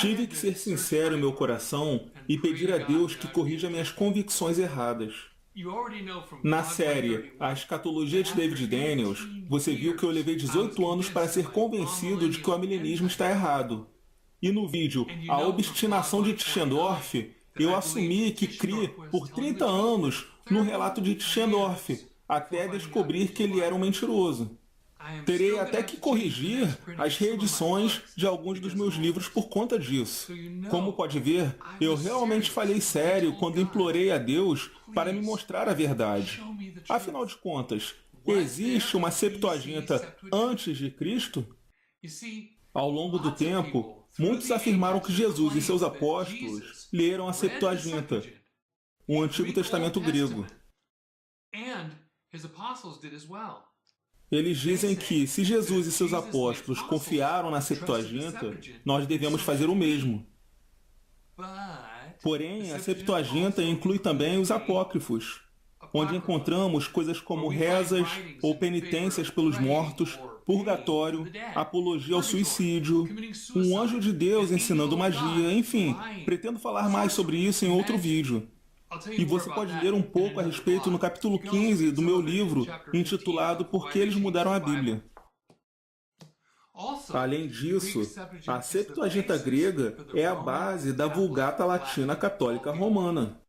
Tive que ser sincero em meu coração e pedir a Deus que corrija minhas convicções erradas. Na série A Escatologia de David Daniels, você viu que eu levei 18 anos para ser convencido de que o amilenismo está errado. E no vídeo A Obstinação de Tischendorf, eu assumi que criei por 30 anos no relato de Tischendorf, até descobrir que ele era um mentiroso. Terei até que corrigir as reedições de alguns dos meus livros por conta disso. Como pode ver, eu realmente falei sério quando implorei a Deus para me mostrar a verdade. Afinal de contas, existe uma Septuaginta antes de Cristo? Ao longo do tempo, muitos afirmaram que Jesus e seus apóstolos leram a Septuaginta, o Antigo Testamento grego. Eles dizem que, se Jesus e seus apóstolos confiaram na Septuaginta, nós devemos fazer o mesmo. Porém, a Septuaginta inclui também os apócrifos, onde encontramos coisas como rezas ou penitências pelos mortos, purgatório, apologia ao suicídio, um anjo de Deus ensinando magia, enfim, pretendo falar mais sobre isso em outro vídeo. E você pode ler um pouco a respeito no capítulo 15 do meu livro, intitulado Por que eles mudaram a Bíblia. Além disso, a Septuaginta grega é a base da Vulgata Latina Católica Romana.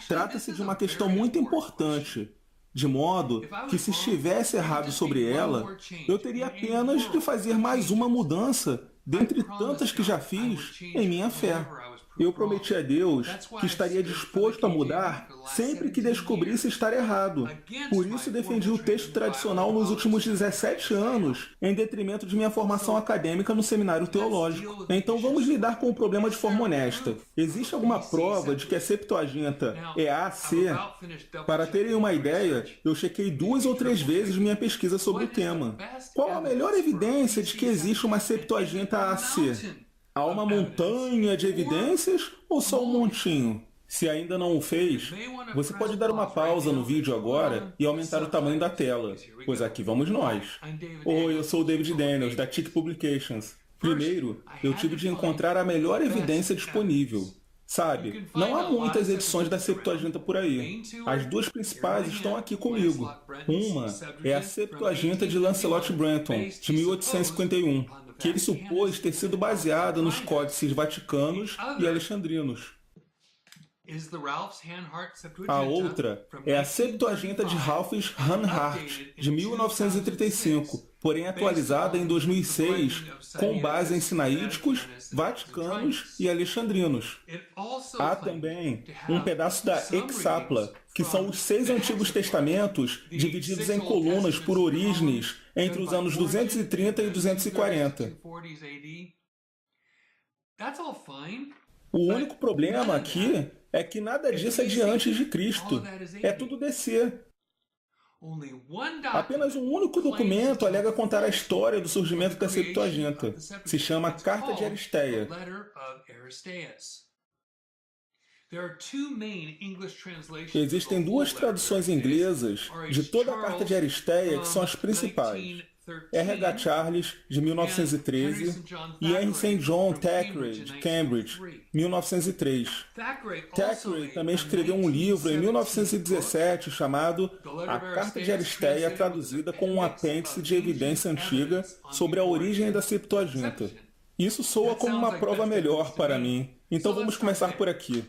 Trata-se de uma questão muito importante, de modo que, se estivesse errado sobre ela, eu teria apenas de fazer mais uma mudança dentre tantas que já fiz em minha fé. Eu prometi a Deus que estaria disposto a mudar sempre que descobrisse estar errado. Por isso defendi o texto tradicional nos últimos 17 anos, em detrimento de minha formação acadêmica no seminário teológico. Então vamos lidar com o problema de forma honesta. Existe alguma prova de que a Septuaginta é AC? Para terem uma ideia, eu chequei 2 ou 3 vezes minha pesquisa sobre o tema. Qual a melhor evidência de que existe uma Septuaginta AC? Há uma montanha de evidências ou só um montinho? Se ainda não o fez, você pode dar uma pausa no vídeo agora e aumentar o tamanho da tela, pois aqui vamos nós. Oi, eu sou o David Daniels, da TIC Publications. Primeiro, eu tive de encontrar a melhor evidência disponível. Sabe, não há muitas edições da Septuaginta por aí. As 2 principais estão aqui comigo. Uma é a Septuaginta de Lancelot Brenton, de 1851, que ele supôs ter sido baseada nos códices vaticanos e alexandrinos. A outra é a Septuaginta de Ralphus Hanhart, de 1935, porém atualizada em 2006, com base em sinaídicos, vaticanos e alexandrinos. Há também um pedaço da Exapla, que são os 6 Antigos Testamentos divididos em colunas por Orígenes entre os anos 230 e 240. O único problema aqui é que nada disso é de antes de Cristo. É tudo DC. Apenas um único documento alega contar a história do surgimento da Septuaginta. Se chama Carta de Aristeia. Existem 2 traduções inglesas de toda a Carta de Aristeia que são as principais. R.H. Charles, de 1913, e R. St. John Thackeray, de Cambridge, 1903. Thackeray também escreveu um livro em 1917 chamado A Carta de Aristeia, traduzida com um apêndice de evidência antiga sobre a origem da Septuaginta. Isso soa como uma prova melhor para mim, então vamos começar por aqui.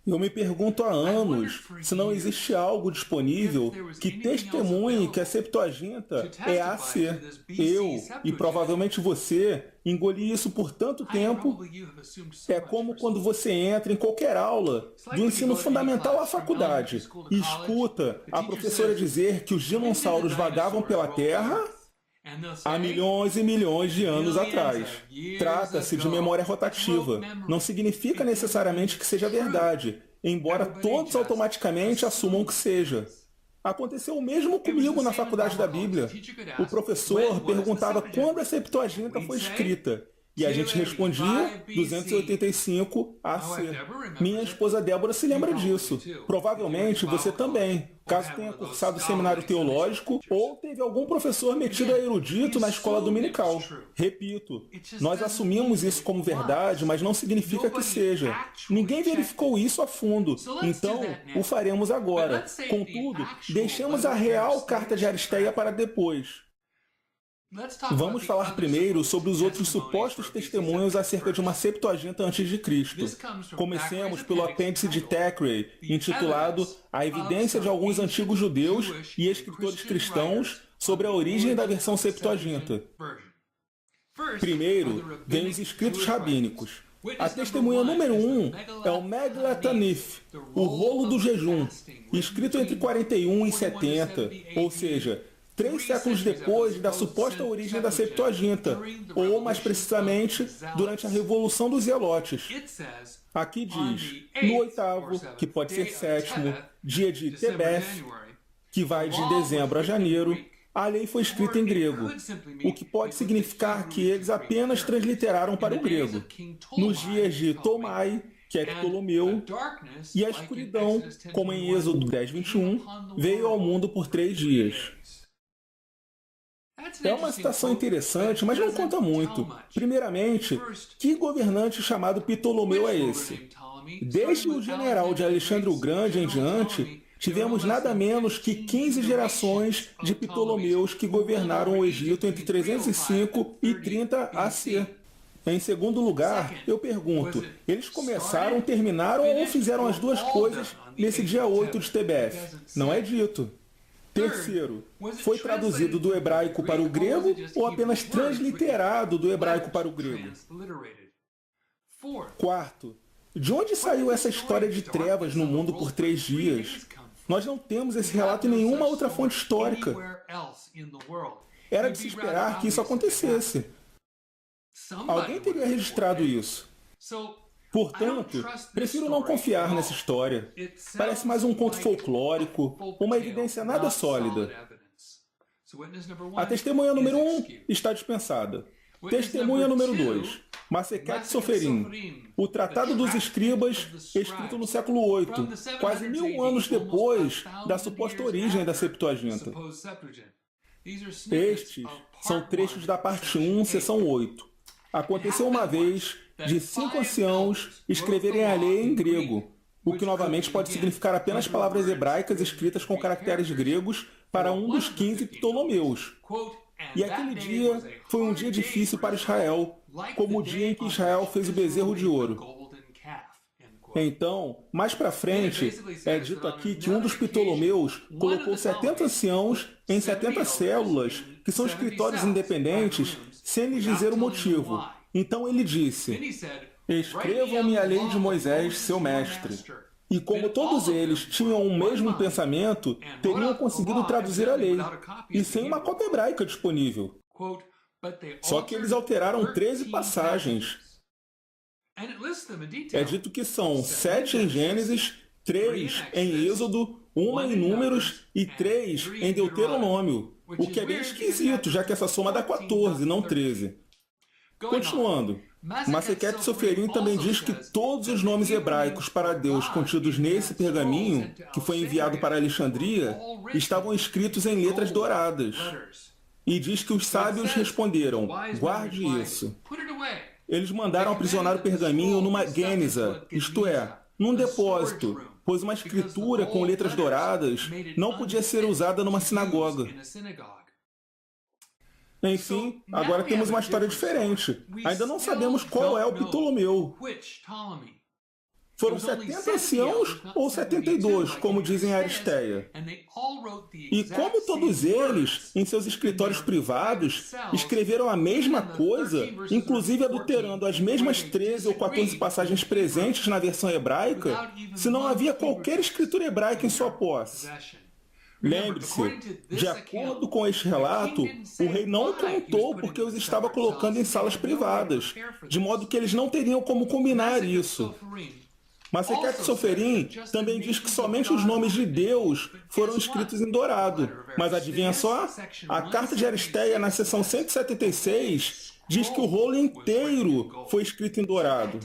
Eu me pergunto há anos se não existe algo disponível que testemunhe que a Septuaginta é AC. Eu, e provavelmente você, engoli isso por tanto tempo. É como quando você entra em qualquer aula, do ensino fundamental à faculdade, e escuta a professora dizer que os dinossauros vagavam pela Terra há milhões e milhões de anos atrás. Trata-se de memória rotativa. Não significa necessariamente que seja verdade, embora todos automaticamente assumam que seja. Aconteceu o mesmo comigo na faculdade da Bíblia. O professor perguntava quando a Septuaginta foi escrita, E a gente respondia 285 AC. Minha esposa Débora se lembra disso. Provavelmente você também, caso tenha cursado seminário teológico ou teve algum professor metido a erudito na escola dominical. Repito, nós assumimos isso como verdade, mas não significa que seja. Ninguém verificou isso a fundo, então o faremos agora. Contudo, deixemos a real carta de Aristeia para depois. Vamos falar primeiro sobre os outros supostos testemunhos acerca de uma Septuaginta antes de Cristo. Comecemos pelo apêndice de Thackeray, intitulado A Evidência de Alguns Antigos Judeus e Escritores Cristãos sobre a Origem da Versão Septuaginta. Primeiro, vem os escritos rabínicos. A testemunha número 1 é o Megillat Hanif, o Rolo do Jejum, escrito entre 41 e 70, ou seja, 3 séculos depois da suposta origem da Septuaginta, ou, mais precisamente, durante a Revolução dos Zelotes. Aqui diz, no 8º, que pode ser 7º, dia de Tebeth, que vai de dezembro a janeiro, a lei foi escrita em grego, o que pode significar que eles apenas transliteraram para o grego. Nos dias de Tomai, que é Ptolomeu, e a escuridão, como em Êxodo 10:21, veio ao mundo por 3 dias. É uma citação interessante, mas não conta muito. Primeiramente, que governante chamado Ptolomeu é esse? Desde o general de Alexandre o Grande em diante, tivemos nada menos que 15 gerações de Ptolomeus que governaram o Egito entre 305 e 30 AC. Em segundo lugar, eu pergunto, eles começaram, terminaram ou fizeram as duas coisas nesse dia 8 de Tebeth? Não é dito. Terceiro, foi traduzido do hebraico para o grego ou apenas transliterado do hebraico para o grego? Quarto, de onde saiu essa história de trevas no mundo por 3 dias? Nós não temos esse relato em nenhuma outra fonte histórica. Era de se esperar que isso acontecesse. Alguém teria registrado isso. Portanto, prefiro não confiar nessa história. Parece mais um conto folclórico, uma evidência nada sólida. A testemunha número 1 está dispensada. Testemunha número 2. Masequet Soferim, o Tratado dos Escribas, escrito no século 8, quase 1000 anos depois da suposta origem da Septuaginta. Estes são trechos da parte 1, seção 8. Aconteceu uma vez de 5 anciãos escreverem a lei em grego, o que novamente pode significar apenas palavras hebraicas escritas com caracteres gregos para um dos 15 Ptolomeus. E aquele dia foi um dia difícil para Israel, como o dia em que Israel fez o bezerro de ouro. Então, mais para frente, é dito aqui que um dos Ptolomeus colocou 70 anciãos em 70 células, que são escritórios independentes, sem lhes dizer o motivo. Então ele disse, escrevam-me a lei de Moisés, seu mestre. E como todos eles tinham o mesmo pensamento, teriam conseguido traduzir a lei, e sem uma cópia hebraica disponível. Só que eles alteraram 13 passagens. É dito que são 7 em Gênesis, 3 em Êxodo, 1 em Números e 3 em Deuteronômio, o que é bem esquisito, já que essa soma dá 14, não 13. Continuando, Masequet Soferim também diz que todos os nomes hebraicos para Deus contidos nesse pergaminho, que foi enviado para Alexandria, estavam escritos em letras douradas. E diz que os sábios responderam, guarde isso. Eles mandaram aprisionar o pergaminho numa gênisa, isto é, num depósito, pois uma escritura com letras douradas não podia ser usada numa sinagoga. Enfim, agora temos uma história diferente. Ainda não sabemos qual é o Ptolomeu. Foram 70 anciãos ou 72, como dizem a Aristeia. E como todos eles, em seus escritórios privados, escreveram a mesma coisa, inclusive adulterando as mesmas 13 ou 14 passagens presentes na versão hebraica, se não havia qualquer escritura hebraica em sua posse? Lembre-se, de acordo com este relato, o rei não contou porque os estava colocando em salas privadas, de modo que eles não teriam como combinar isso. Masechet Soferim também diz que somente os nomes de Deus foram escritos em dourado. Mas adivinha só? A carta de Aristeia, na seção 176, diz que o rolo inteiro foi escrito em dourado.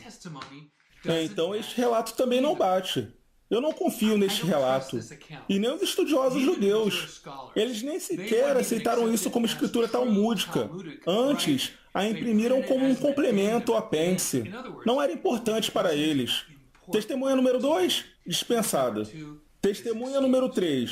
Então este relato também não bate. Eu não confio neste relato. E nem os estudiosos judeus. Eles nem sequer aceitaram isso como escritura talmúdica. Antes, a imprimiram como um complemento ou apêndice. Não era importante para eles. Testemunha número 2, dispensada. Testemunha número 3,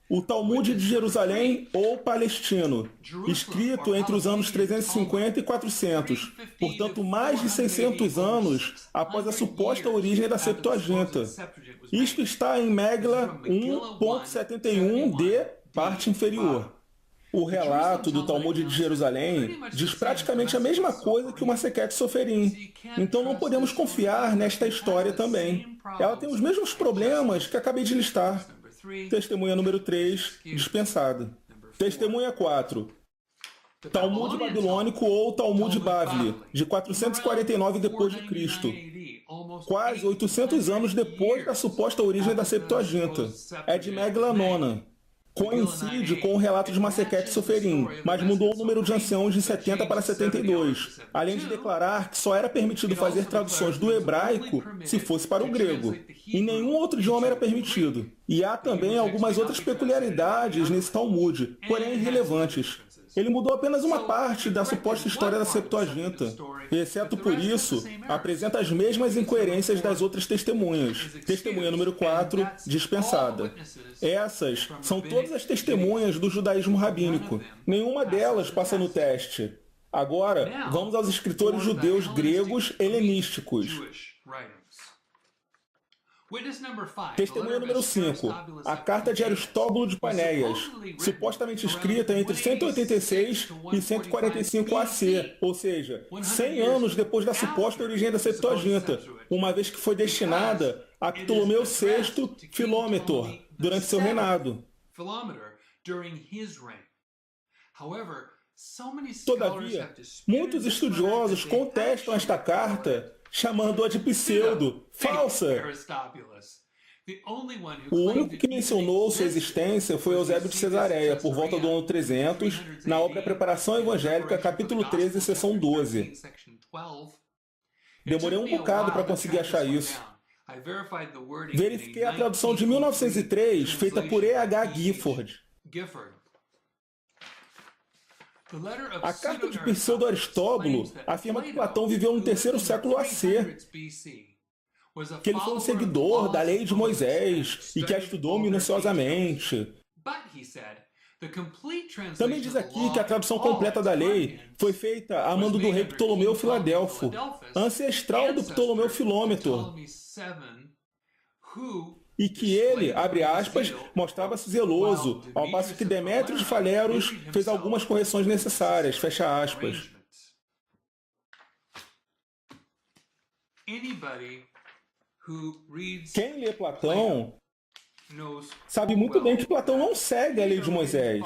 o Talmud de Jerusalém ou Palestino, escrito entre os anos 350 e 400, portanto mais de 600 anos após a suposta origem da Septuaginta. Isto está em Megla 1.71d, parte inferior. O relato do Talmud de Jerusalém diz praticamente a mesma coisa que o Masechet Soferim. Então não podemos confiar nesta história também. Ela tem os mesmos problemas que acabei de listar. Testemunha número 3, dispensada. Testemunha 4. Talmud babilônico ou Talmud Bavli, de 449 d.C., quase 800 anos depois da suposta origem da Septuaginta. É de Megla 9. Coincide com o relato de Masechet Soferim, mas mudou o número de anciãos de 70 para 72, além de declarar que só era permitido fazer traduções do hebraico se fosse para o grego. Em nenhum outro idioma era permitido. E há também algumas outras peculiaridades nesse Talmud, porém irrelevantes. Ele mudou apenas uma parte da suposta história da Septuaginta. E, exceto por isso, apresenta as mesmas incoerências das outras testemunhas. Testemunha número 4, dispensada. Essas são todas as testemunhas do judaísmo rabínico. Nenhuma delas passa no teste. Agora, vamos aos escritores judeus gregos helenísticos. Testemunha número 5, a carta de Aristóbulo de Panéias, supostamente escrita entre 186 e 145 AC, ou seja, 100 anos depois da suposta origem da Septuaginta, uma vez que foi destinada a Ptolomeu VI Filômetor, durante seu reinado. Todavia, muitos estudiosos contestam esta carta, chamando-a de pseudo, falsa. O único que mencionou sua existência foi Eusébio de Cesareia, por volta do ano 300, na obra Preparação Evangélica, capítulo 13, seção 12. Demorei um bocado para conseguir achar isso. Verifiquei a tradução de 1903, feita por E.H. Gifford. A carta de Pseudo-Aristóbulo afirma que Platão viveu no terceiro século AC, que ele foi um seguidor da lei de Moisés e que a estudou minuciosamente. Também diz aqui que a tradução completa da lei foi feita a mando do rei Ptolomeu Filadelfo, ancestral do Ptolomeu Filômetor, e que ele, abre aspas, mostrava-se zeloso, ao passo que Demétrio de Faleros fez algumas correções necessárias, fecha aspas. Quem lê Platão sabe muito bem que Platão não segue a lei de Moisés.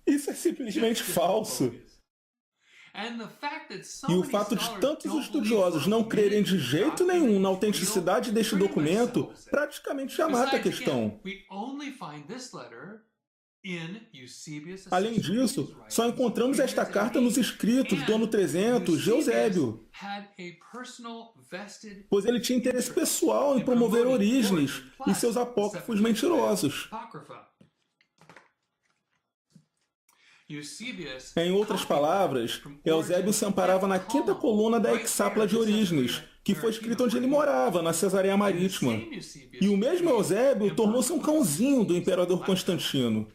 Isso é simplesmente falso. E o fato de tantos estudiosos não crerem de jeito nenhum na autenticidade deste documento praticamente já mata a questão. Além disso, só encontramos esta carta nos escritos do ano 300 de Eusébio, pois ele tinha interesse pessoal em promover Orígenes e seus apócrifos mentirosos. Em outras palavras, Eusébio se amparava na quinta coluna da Hexápla de Orígenes, que foi escrita onde ele morava, na Cesareia Marítima. E o mesmo Eusébio tornou-se um cãozinho do imperador Constantino.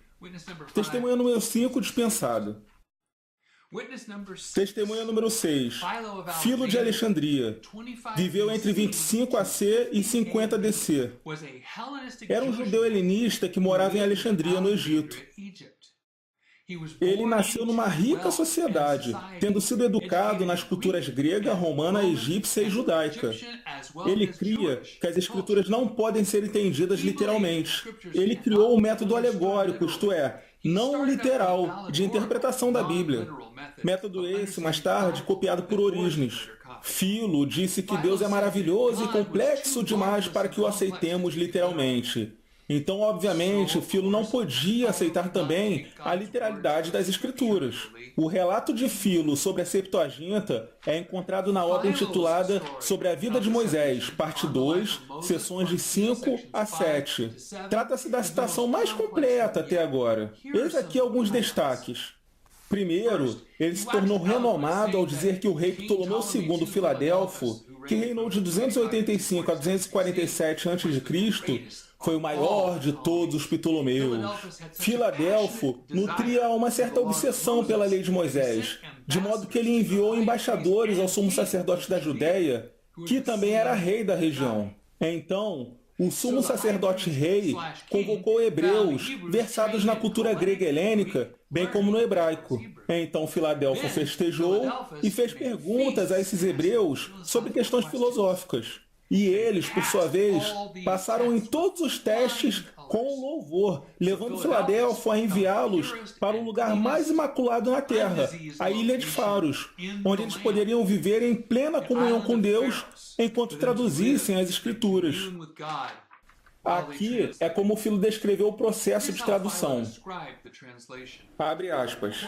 Testemunha número 5, dispensada. Testemunha número 6. Filo de Alexandria. Viveu entre 25 AC e 50 DC. Era um judeu helenista que morava em Alexandria, no Egito. Ele nasceu numa rica sociedade, tendo sido educado nas culturas grega, romana, egípcia e judaica. Ele cria que as escrituras não podem ser entendidas literalmente. Ele criou o método alegórico, isto é, não literal, de interpretação da Bíblia. Método esse, mais tarde, copiado por Orígenes. Filo disse que Deus é maravilhoso e complexo demais para que o aceitemos literalmente. Então, obviamente, Filo não podia aceitar também a literalidade das Escrituras. O relato de Filo sobre a Septuaginta é encontrado na obra intitulada Sobre a Vida de Moisés, parte 2, sessões de 5 a 7. Trata-se da citação mais completa até agora. Eis aqui alguns destaques. Primeiro, ele se tornou renomado ao dizer que o rei Ptolomeu II Filadelfo, que reinou de 285 a 247 a.C., foi o maior de todos os Ptolomeus. Filadelfo nutria uma certa obsessão pela lei de Moisés, de modo que ele enviou embaixadores ao sumo sacerdote da Judéia, que também era rei da região. Então, o sumo sacerdote rei convocou hebreus versados na cultura grega helênica, bem como no hebraico. Então Filadelfo festejou e fez perguntas a esses hebreus sobre questões filosóficas. E eles, por sua vez, passaram em todos os testes com louvor, levando Filadelfo a enviá-los para o lugar mais imaculado na terra, a Ilha de Faros, onde eles poderiam viver em plena comunhão com Deus enquanto traduzissem as Escrituras. Aqui é como Filo descreveu o processo de tradução. Abre aspas.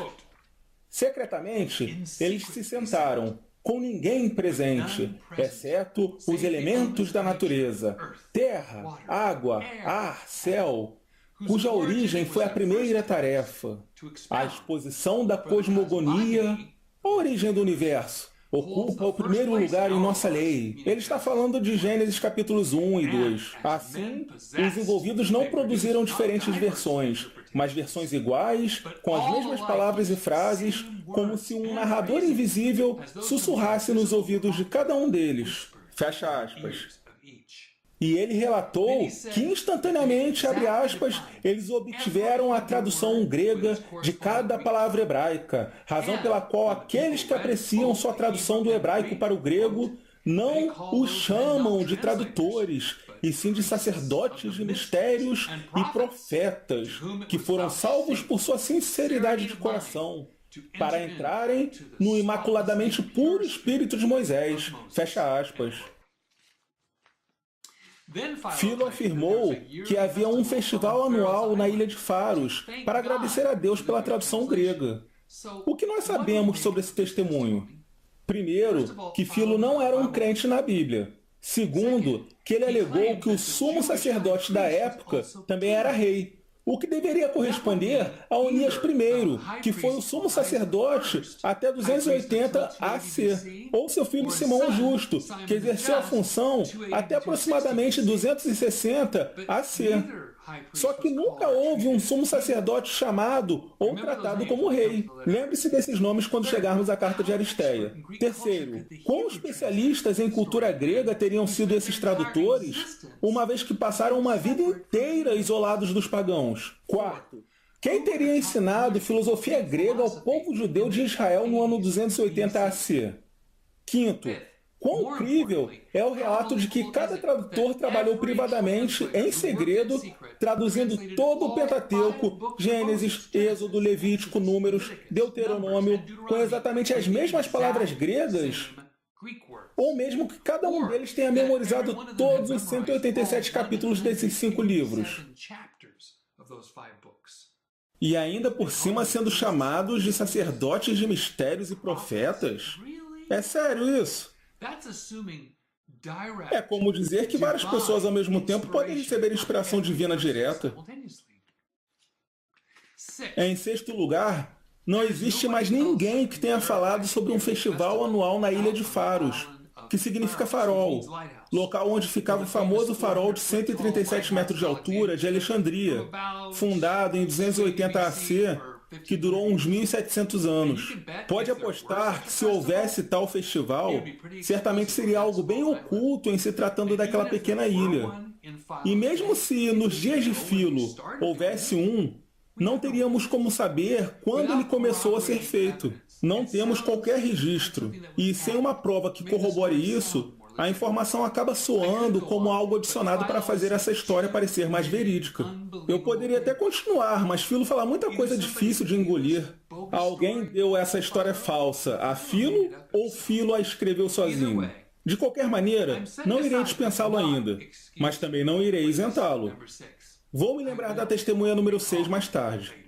Secretamente, eles se sentaram, com ninguém presente, exceto os elementos da natureza, terra, água, ar, céu, cuja origem foi a primeira tarefa. A exposição da cosmogonia, a origem do universo, ocupa o primeiro lugar em nossa lei. Ele está falando de Gênesis capítulos 1 e 2. Assim, os envolvidos não produziram diferentes versões, mas versões iguais, com as mesmas palavras e frases, como se um narrador invisível sussurrasse nos ouvidos de cada um deles. Fecha aspas. E ele relatou que instantaneamente, abre aspas, eles obtiveram a tradução grega de cada palavra hebraica, razão pela qual aqueles que apreciam sua tradução do hebraico para o grego não os chamam de tradutores, e sim de sacerdotes de mistérios e profetas, que foram salvos por sua sinceridade de coração, para entrarem no imaculadamente puro espírito de Moisés. Fecha aspas. Filo afirmou que havia um festival anual na Ilha de Faros para agradecer a Deus pela tradução grega. O que nós sabemos sobre esse testemunho? Primeiro, que Filo não era um crente na Bíblia. Segundo, que ele alegou que o sumo sacerdote da época também era rei, o que deveria corresponder a Onias I, que foi o sumo sacerdote até 280 AC, ou seu filho Simão o Justo, que exerceu a função até aproximadamente 260 AC. Só que nunca houve um sumo sacerdote chamado ou tratado como rei. Lembre-se desses nomes quando chegarmos à Carta de Aristeia. Terceiro, quão especialistas em cultura grega teriam sido esses tradutores, uma vez que passaram uma vida inteira isolados dos pagãos? Quarto, quem teria ensinado filosofia grega ao povo judeu de Israel no ano 280 AC? Quinto, quão incrível é o relato de que cada tradutor trabalhou privadamente, em segredo, traduzindo todo o Pentateuco, Gênesis, Êxodo, Levítico, Números, Deuteronômio, com exatamente as mesmas palavras gregas, ou mesmo que cada um deles tenha memorizado todos os 187 capítulos desses 5 livros. E ainda por cima sendo chamados de sacerdotes de mistérios e profetas? É sério isso? É como dizer que várias pessoas ao mesmo tempo podem receber inspiração divina direta. Em sexto lugar, não existe mais ninguém que tenha falado sobre um festival anual na Ilha de Faros, que significa farol, local onde ficava o famoso farol de 137 metros de altura de Alexandria, fundado em 280 AC, que durou uns 1.700 anos. Pode apostar que se houvesse tal festival, certamente seria algo bem oculto em se tratando daquela pequena ilha. E mesmo se nos dias de Filo houvesse um, não teríamos como saber quando ele começou a ser feito. Não temos qualquer registro. E sem uma prova que corrobore isso, a informação acaba soando como algo adicionado para fazer essa história parecer mais verídica. Eu poderia até continuar, mas Philo fala muita coisa difícil de engolir. Alguém deu essa história falsa a Philo ou Philo a escreveu sozinho? De qualquer maneira, não irei dispensá-lo ainda, mas também não irei isentá-lo. Vou me lembrar da testemunha número 6 mais tarde.